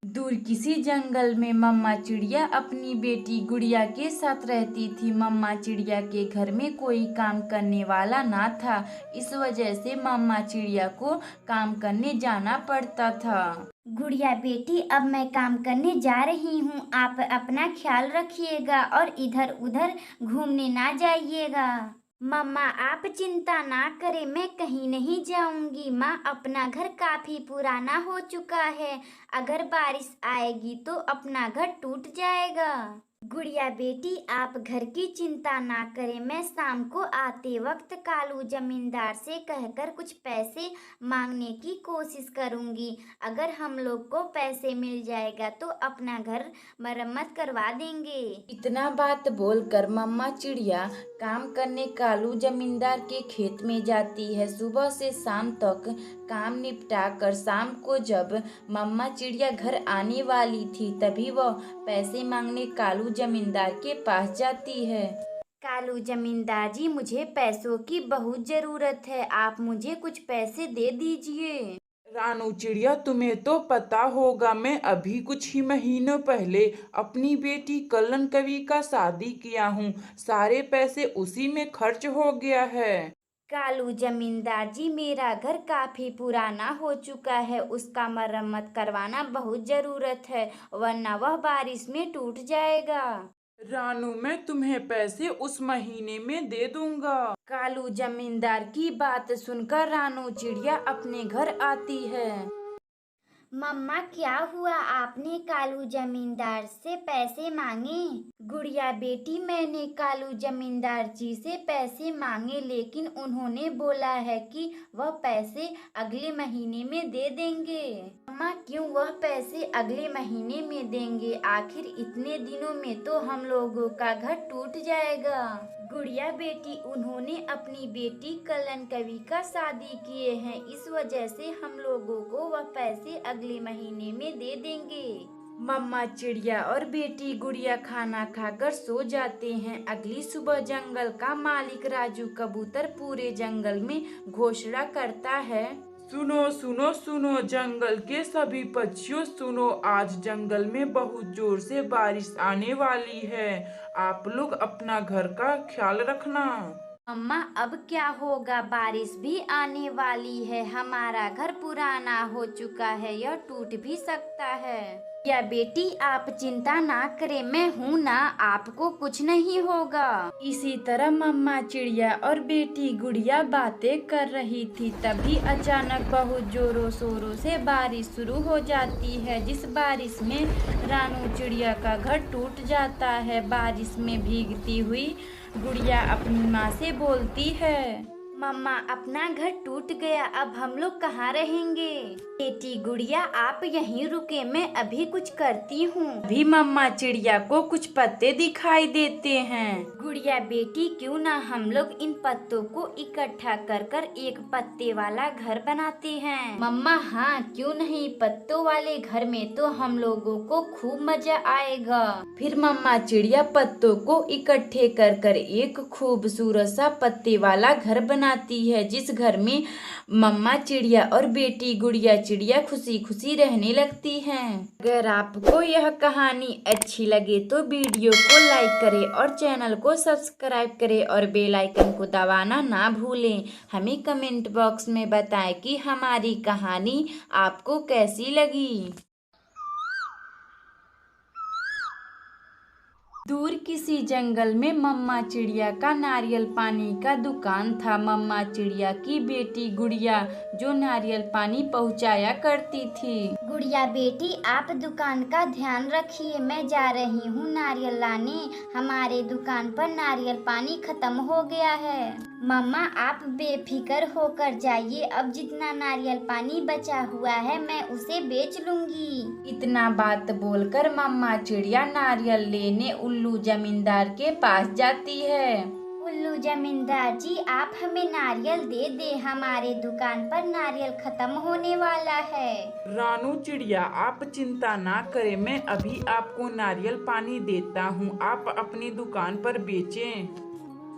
दूर किसी जंगल में मम्मा चिड़िया अपनी बेटी गुड़िया के साथ रहती थी। मम्मा चिड़िया के घर में कोई काम करने वाला ना था। इस वजह से मम्मा चिड़िया को काम करने जाना पड़ता था। गुड़िया बेटी, अब मैं काम करने जा रही हूँ। आप अपना ख्याल रखिएगा और इधर उधर घूमने ना जाइएगा। मम्मा आप चिंता ना करें, मैं कहीं नहीं जाऊंगी। माँ, अपना घर काफी पुराना हो चुका है। अगर बारिश आएगी तो अपना घर टूट जाएगा। गुड़िया बेटी, आप घर की चिंता ना करें। मैं शाम को आते वक्त कालू जमींदार से कहकर कुछ पैसे मांगने की कोशिश करूंगी। अगर हम लोग को पैसे मिल जाएगा तो अपना घर मरम्मत करवा देंगे। इतना बात बोलकर मम्मा चिड़िया काम करने कालू जमींदार के खेत में जाती है। सुबह से शाम तक काम निपटा कर शाम को जब मम्मा चिड़िया घर आने वाली थी तभी वह पैसे मांगने कालू जमींदार के पास जाती है। कालू जमींदार जी, मुझे पैसों की बहुत जरूरत है। आप मुझे कुछ पैसे दे दीजिए। रानू चिड़िया, तुम्हें तो पता होगा मैं अभी कुछ ही महीनों पहले अपनी बेटी कलन कवि का शादी किया हूँ। सारे पैसे उसी में खर्च हो गया है। कालू जमींदार जी, मेरा घर काफी पुराना हो चुका है। उसका मरम्मत करवाना बहुत जरूरत है, वरना वह बारिश में टूट जाएगा। रानू, मैं तुम्हें पैसे उस महीने में दे दूंगा। कालू जमींदार की बात सुनकर रानू चिड़िया अपने घर आती है। मम्मा, क्या हुआ? आपने कालू जमींदार से पैसे मांगे? गुड़िया बेटी, मैंने कालू जमींदार जी से पैसे मांगे, लेकिन उन्होंने बोला है कि वह पैसे अगले महीने में दे देंगे। मम्मा, क्यों वह पैसे अगले महीने में देंगे? आखिर इतने दिनों में तो हम लोगों का घर टूट जाएगा। गुड़िया बेटी, उन्होंने अपनी बेटी कलन कवि का शादी किए हैं, इस वजह से हम लोगों को वह पैसे अगले महीने में दे देंगे। मम्मा चिड़िया और बेटी गुड़िया खाना खाकर सो जाते हैं। अगली सुबह जंगल का मालिक राजू कबूतर पूरे जंगल में घोषणा करता है। सुनो सुनो सुनो जंगल के सभी पक्षियों, सुनो, आज जंगल में बहुत जोर से बारिश आने वाली है। आप लोग अपना घर का ख्याल रखना। मम्मा, अब क्या होगा? बारिश भी आने वाली है। हमारा घर पुराना हो चुका है, यह टूट भी सकता है। या बेटी, आप चिंता ना करें, मैं हूँ ना, आपको कुछ नहीं होगा। इसी तरह मम्मा चिड़िया और बेटी गुड़िया बातें कर रही थी, तभी अचानक बहुत जोरों शोरों से बारिश शुरू हो जाती है, जिस बारिश में रानू चिड़िया का घर टूट जाता है। बारिश में भीगती हुई गुड़िया अपनी माँ से बोलती है, मम्मा, अपना घर टूट गया, अब हम लोग कहाँ रहेंगे? बेटी गुड़िया, आप यहीं रुके, मैं अभी कुछ करती हूँ। अभी मम्मा चिड़िया को कुछ पत्ते दिखाई देते हैं। गुड़िया बेटी, क्यों ना हम लोग इन पत्तों को इकट्ठा कर कर एक पत्ते वाला घर बनाते हैं। मम्मा, हाँ, क्यों नहीं, पत्तों वाले घर में तो हम लोगों को खूब मजा आएगा। फिर मम्मा चिड़िया पत्तों को इकट्ठे कर कर एक खूबसूरत सा पत्ते वाला घर बनाती है, जिस घर में मम्मा चिड़िया और बेटी गुड़िया चिड़िया खुशी खुशी रहने लगती हैं। अगर आपको यह कहानी अच्छी लगे तो वीडियो को लाइक करें और चैनल को सब्सक्राइब करें और बेल आइकन को दबाना ना भूलें। हमें कमेंट बॉक्स में बताएं कि हमारी कहानी आपको कैसी लगी। दूर किसी जंगल में मम्मा चिड़िया का नारियल पानी का दुकान था। मम्मा चिड़िया की बेटी गुड़िया जो नारियल पानी पहुंचाया करती थी। गुड़िया बेटी, आप दुकान का ध्यान रखिए, मैं जा रही हूँ नारियल लाने। हमारे दुकान पर नारियल पानी खत्म हो गया है। मम्मा, आप बेफिक्र होकर जाइए, अब जितना नारियल पानी बचा हुआ है मैं उसे बेच लूंगी। इतना बात बोलकर मम्मा चिड़िया नारियल लेने उल्लू जमींदार के पास जाती है। उल्लू जमींदार जी, आप हमें नारियल दे दे, हमारे दुकान पर नारियल खत्म होने वाला है। रानू चिड़िया, आप चिंता ना करें, मैं अभी आपको नारियल पानी देता हूँ, आप अपनी दुकान पर बेचें।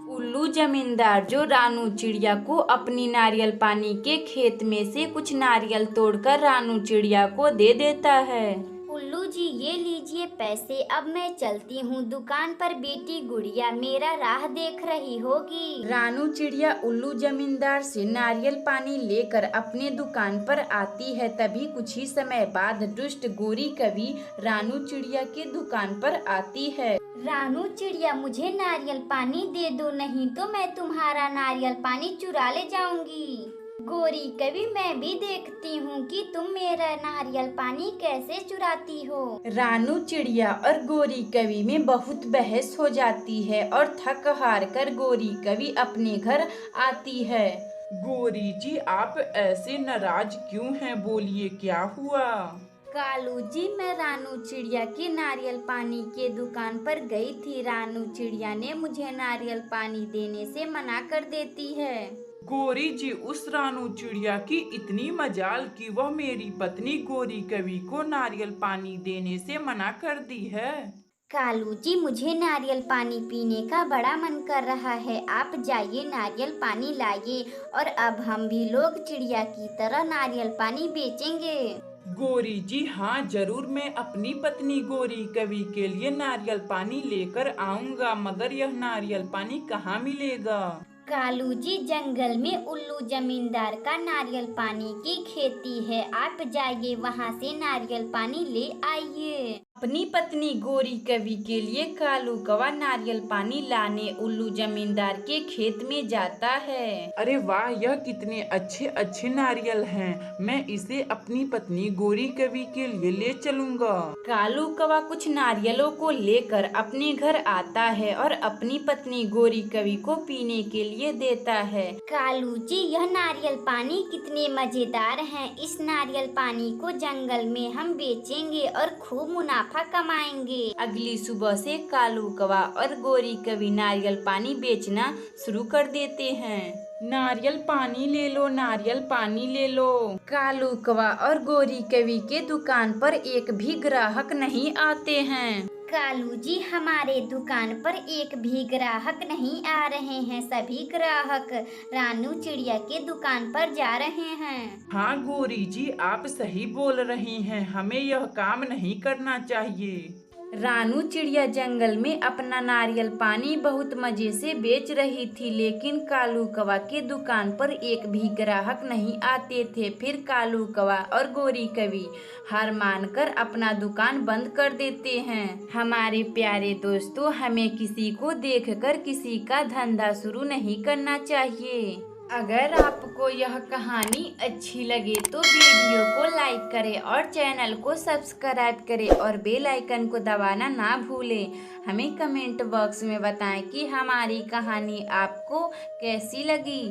उल्लू जमींदार जो रानू चिड़िया को अपनी नारियल पानी के खेत में से कुछ नारियल तोड़कर रानू चिड़िया को दे देता है। उल्लू जी ये लीजिए पैसे, अब मैं चलती हूँ दुकान पर, बेटी गुड़िया मेरा राह देख रही होगी। रानू चिड़िया उल्लू जमींदार से नारियल पानी लेकर अपने दुकान पर आती है। तभी कुछ ही समय बाद दुष्ट गोरी कवि रानू चिड़िया की दुकान पर आती है। रानू चिड़िया मुझे नारियल पानी दे दो, नहीं तो मैं तुम्हारा नारियल पानी चुरा ले जाऊंगी। गोरी कवि मैं भी देखती हूँ कि तुम मेरा नारियल पानी कैसे चुराती हो। रानू चिड़िया और गोरी कवि में बहुत बहस हो जाती है और थक हार कर गोरी कवि अपने घर आती है। गोरी जी आप ऐसे नाराज क्यों हैं? बोलिए क्या हुआ? कालू जी मैं रानू चिड़िया की नारियल पानी के दुकान पर गई थी। रानू चिड़िया ने मुझे नारियल पानी देने से मना कर देती है। गोरी जी उस रानू चिड़िया की इतनी मजाल कि वह मेरी पत्नी गोरी कवि को नारियल पानी देने से मना कर दी है। कालू जी मुझे नारियल पानी पीने का बड़ा मन कर रहा है, आप जाइए नारियल पानी लाइए और अब हम भी लोग चिड़िया की तरह नारियल पानी बेचेंगे। गोरी जी हाँ जरूर, मैं अपनी पत्नी गोरी कवि के लिए नारियल पानी लेकर आऊंगा, मगर यह नारियल पानी कहाँ मिलेगा? कालू जी जंगल में उल्लू जमींदार का नारियल पानी की खेती है, आप जाइए वहाँ से नारियल पानी ले आइए। अपनी पत्नी गोरी कवि के लिए कालू कौवा नारियल पानी लाने उल्लू जमींदार के खेत में जाता है। अरे वाह, यह कितने अच्छे अच्छे नारियल हैं, मैं इसे अपनी पत्नी गोरी कवि के लिए ले चलूंगा। कालू कौवा कुछ नारियलों को लेकर अपने घर आता है और अपनी पत्नी गोरी कवि को पीने के लिए देता है। कालू जी यह नारियल पानी कितने मजेदार हैं, इस नारियल पानी को जंगल में हम बेचेंगे और खूब मुनाफा कमाएंगे। अगली सुबह से कालू कौवा और गोरी कवि नारियल पानी बेचना शुरू कर देते हैं। नारियल पानी ले लो, नारियल पानी ले लो। कालू कौवा और गोरी कवि के दुकान पर एक भी ग्राहक नहीं आते हैं। कालू जी हमारे दुकान पर एक भी ग्राहक नहीं आ रहे हैं, सभी ग्राहक रानू चिड़िया के दुकान पर जा रहे हैं। हाँ गोरी जी आप सही बोल रही हैं, हमें यह काम नहीं करना चाहिए। रानू चिड़िया जंगल में अपना नारियल पानी बहुत मजे से बेच रही थी, लेकिन कालू कौवा के दुकान पर एक भी ग्राहक नहीं आते थे। फिर कालू कौवा और गोरी कवि हार मानकर अपना दुकान बंद कर देते हैं। हमारे प्यारे दोस्तों, हमें किसी को देखकर किसी का धंधा शुरू नहीं करना चाहिए। अगर आपको यह कहानी अच्छी लगे तो वीडियो को लाइक करें और चैनल को सब्सक्राइब करें और बेल आइकन को दबाना ना भूलें। हमें कमेंट बॉक्स में बताएं कि हमारी कहानी आपको कैसी लगी।